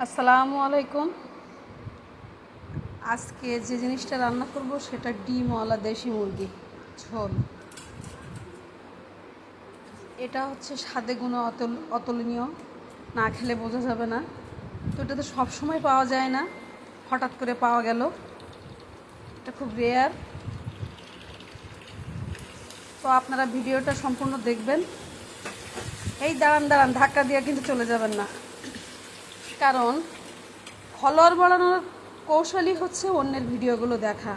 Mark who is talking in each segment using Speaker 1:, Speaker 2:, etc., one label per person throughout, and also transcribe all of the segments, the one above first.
Speaker 1: আসসালামু আলাইকুম। আজকে যে জিনিসটা রান্না করব সেটা ডিমওয়ালা দেশি মুরগি ঝোল। এটা হচ্ছে স্বাদে গুণে অতুলনীয়, না খেলে বোঝা যাবে না। তো এটা তো সবসময় পাওয়া যায় না, হঠাৎ করে পাওয়া গেল, এটা খুব রেয়ার। তো আপনারা ভিডিওটা সম্পূর্ণ দেখবেন। এই দাঁড়ান ধাক্কা দিয়ে কিন্তু চলে যাবেন না, কারণ ফলোয়ার বাড়ানোর কৌশলই হচ্ছে অন্যের ভিডিওগুলো দেখা।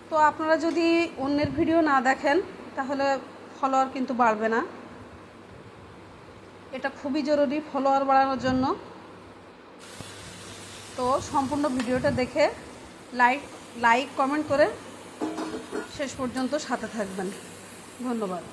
Speaker 1: তো আপনারা যদি অন্যের ভিডিও না দেখেন তাহলে ফলোয়ার কিন্তু বাড়বে না। এটা খুবই জরুরি ফলোয়ার বাড়ানোর জন্য। তো সম্পূর্ণ ভিডিওটা দেখে লাইক কমেন্ট করে শেষ পর্যন্ত সাথে থাকবেন। ধন্যবাদ।